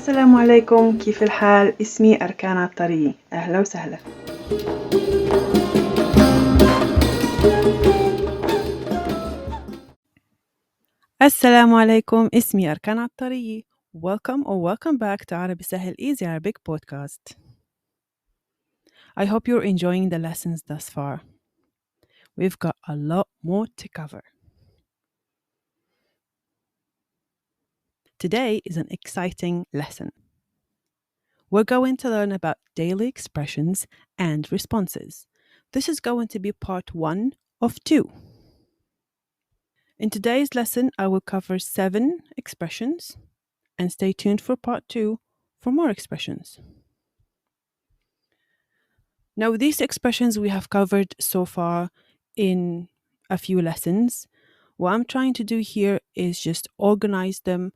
السلام عليكم، كيف الحال؟ اسمي أركان الطري. أهلا وسهلا. السلام عليكم، اسمي أركان الطري. Welcome back to Arabic Sahel Easy Arabic podcast. I hope you're enjoying the lessons thus far. We've got a lot more to cover. Today is an exciting lesson. We're going to learn about daily expressions and responses. This is going to be part 1 of 2. In today's lesson, I will cover 7 expressions, and stay tuned for part 2 for more expressions. Now, these expressions we have covered so far in a few lessons. What I'm trying to do here is just organize them,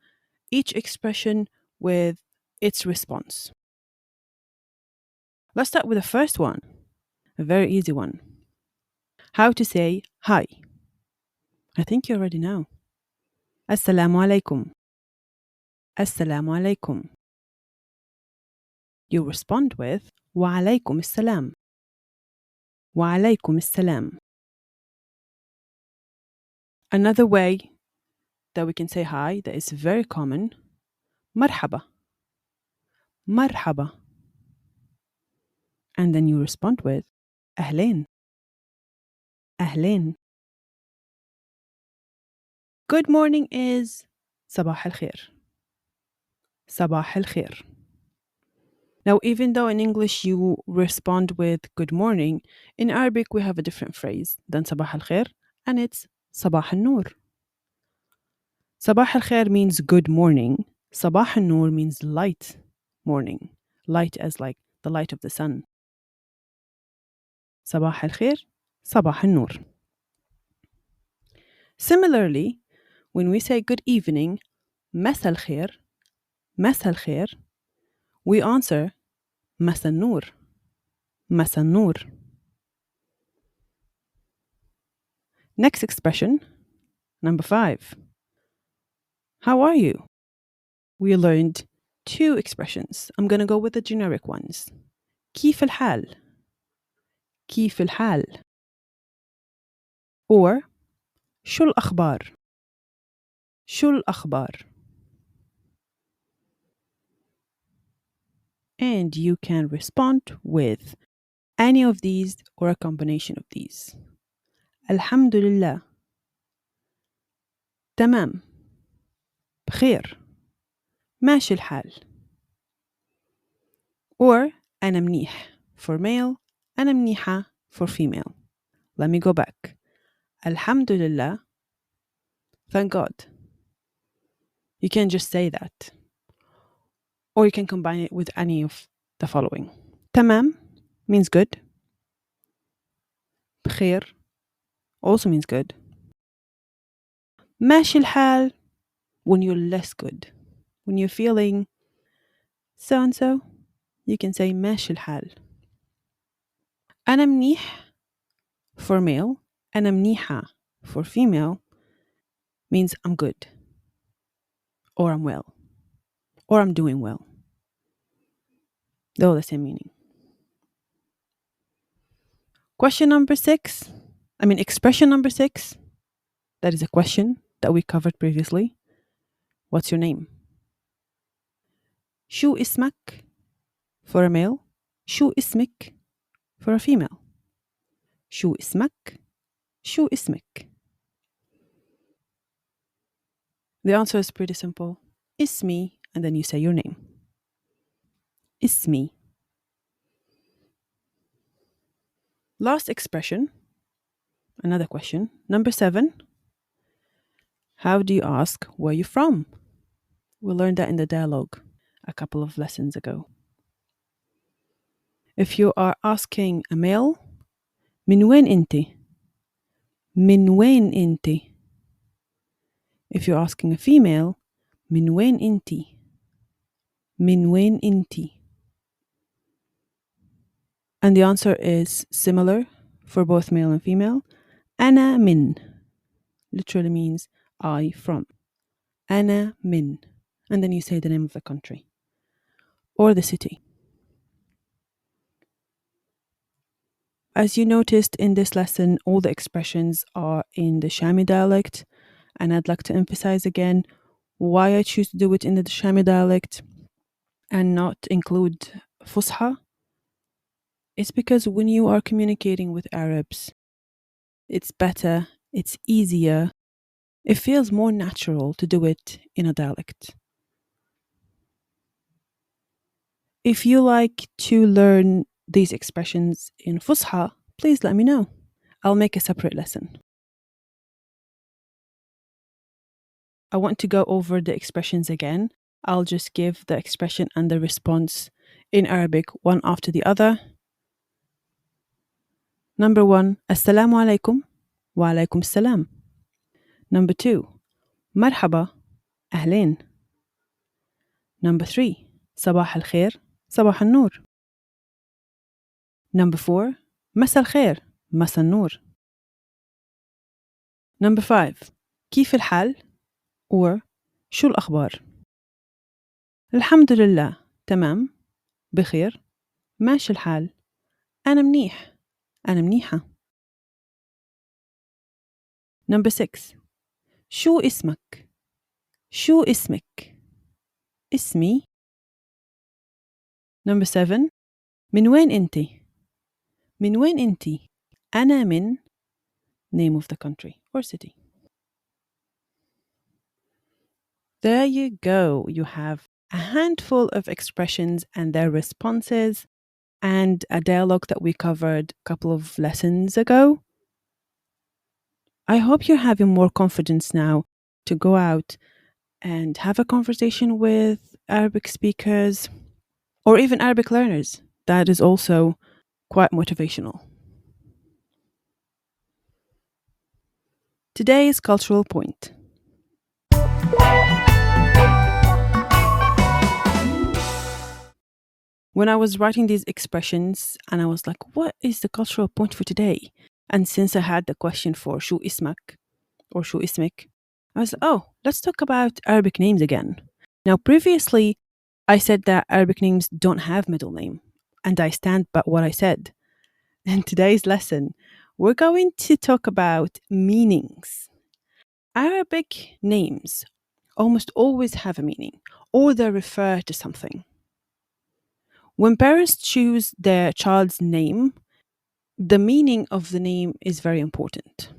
each expression with its response. Let's start with the first one, a very easy one. How to say hi. I think you already know. Assalamu alaikum. Assalamu alaikum. You respond with wa alaikum assalam. Wa alaikum assalam. Another way that we can say hi that is very common, marhaba. Marhaba. And then you respond with أهلين. أهلين. Good morning is صباح الخير. صباح الخير. Now, even though in English you respond with good morning, in Arabic we have a different phrase than صباح الخير, and it's صباح النور. صباح الخير means good morning. صباح النور means light morning. Light as like the light of the sun. صباح الخير, صباح النور. Similarly, when we say good evening, مساء الخير, مساء الخير, we answer مساء النور, مساء النور. Next expression, number 5. How are you? We learned 2 expressions. I'm going to go with the generic ones. كيف الحال? كيف الحال? Or شو الأخبار? شو الأخبار? And you can respond with any of these or a combination of these. الحمد لله. تمام. بخير. ماشي الحال. Or أنا منيح for male, أنا منيحة for female. Let me go back. الحمد لله. Thank God. You can just say that. Or you can combine it with any of the following. تمام means good. بخير also means good. ماشي الحال when you're less good. When you're feeling so and so, you can say ماشي الحال. أنا منيح for male, أنا منيحة for female means I'm good, or I'm well, or I'm doing well. They're all the same meaning. Expression number 6. That is a question that we covered previously. What's your name? شو اسمك for a male, شو اسمك for a female. شو اسمك, شو اسمك. The answer is pretty simple. اسمي, and then you say your name. اسمي. Last expression, another question. Number 7. How do you ask where you're from? We learned that in the dialogue a couple of lessons ago. If you are asking a male, من وين انتي? من وين انتي? If you're asking a female, من وين انتي? من وين انتي? And the answer is similar for both male and female. أنا من literally means I from. أنا من. And then you say the name of the country. or the city. As you noticed in this lesson, all the expressions are in the Shami dialect, and I'd like to emphasize again why I choose to do it in the Shami dialect and not include Fusha. It's because when you are communicating with Arabs, it's better, it's easier, it feels more natural to do it in a dialect. If you like to learn these expressions in Fusha, please let me know. I'll make a separate lesson. I want to go over the expressions again. I'll just give the expression and the response in Arabic one after the other. Number 1, Assalamu alaikum, wa alaikum salam. Number 2, Marhaba, أهلين. Number 3, صباح الخير, صباح النور. Number 4, مساء الخير, مساء النور. Number 5, كيف الحال or شو الأخبار. الحمد لله, تمام, بخير, ماشي الحال, أنا منيح, أنا منيحة. Number 6, شو اسمك, شو اسمك, اسمي. Number 7, من وين أنتِ, من وين أنتِ, أنا من, name of the country or city. There you go. You have a handful of expressions and their responses and a dialogue that we covered a couple of lessons ago. I hope you're having more confidence now to go out and have a conversation with Arabic speakers or even Arabic learners. That is also quite motivational. Today's cultural point. When I was writing these expressions and I was like, what is the cultural point for today? And since I had the question for شو اسمك or شو اسمك, I was like, oh, let's talk about Arabic names again. Now, previously, I said that Arabic names don't have middle name, and I stand by what I said. In today's lesson, we're going to talk about meanings. Arabic names almost always have a meaning, or they refer to something. When parents choose their child's name, the meaning of the name is very important.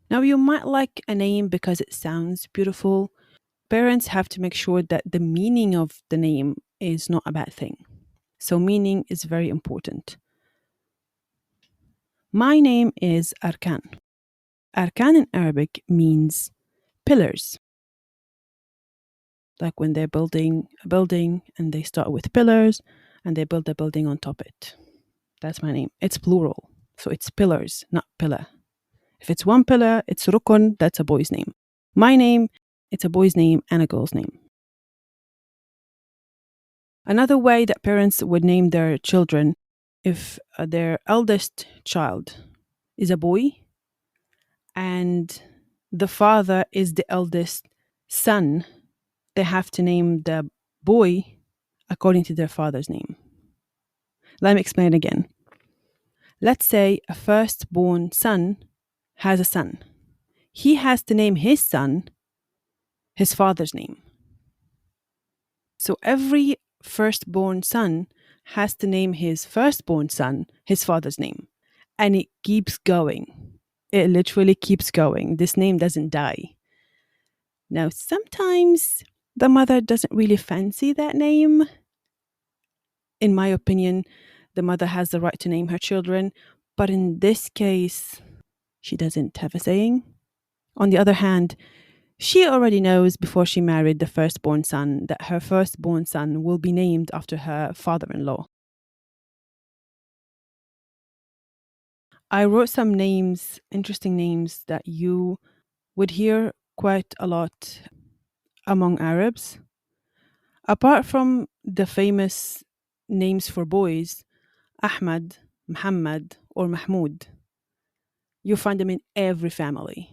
Now, you might like a name because it sounds beautiful. Parents have to make sure that the meaning of the name is not a bad thing. So, meaning is very important. My name is Arkan. Arkan in Arabic means pillars. Like when they're building a building and they start with pillars and they build a building on top of it. That's my name. It's plural. So it's pillars, not pillar. If it's one pillar, it's Rukun, that's a boy's name. My name, it's a boy's name and a girl's name. Another way that parents would name their children, if their eldest child is a boy and the father is the eldest son, they have to name the boy according to their father's name. Let me explain again. Let's say a firstborn son has a son. He has to name his son his father's name. So every firstborn son has to name his firstborn son his father's name. And it keeps going. It literally keeps going. This name doesn't die. Now, sometimes the mother doesn't really fancy that name. In my opinion, the mother has the right to name her children, but in this case, she doesn't have a saying. On the other hand, she already knows before she married the firstborn son that her firstborn son will be named after her father-in-law. I wrote some names, interesting names that you would hear quite a lot among Arabs. Apart from the famous names for boys, Ahmad, Muhammad, or Mahmoud, you find them in every family.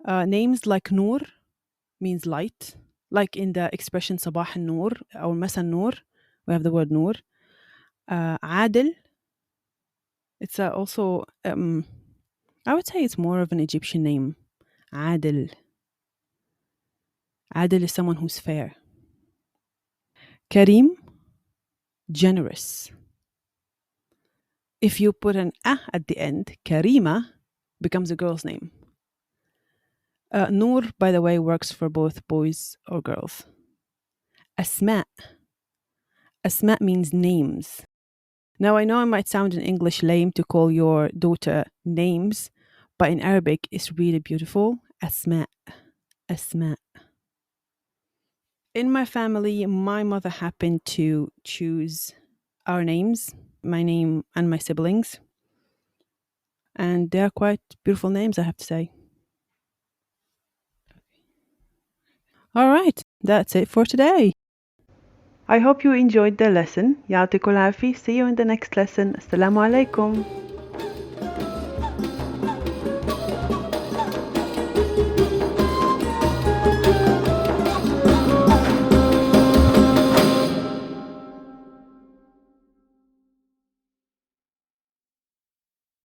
Names like Noor means light, like in the expression صباح النور or مساء النور, we have the word نور. عادل, it's also, I would say it's more of an Egyptian name. عادل. عادل is someone who's fair. Karim, generous. If you put an a at the end, Karima becomes a girl's name. Noor, by the way, works for both boys or girls. Asma. Asma means names. Now, I know it might sound in English lame to call your daughter names, but in Arabic, it's really beautiful. Asma. Asma. In my family, my mother happened to choose our names, my name and my siblings. And they are quite beautiful names, I have to say. All right, that's it for today. I hope you enjoyed the lesson. يعطيكم العافية. See you in the next lesson. Assalamu alaikum.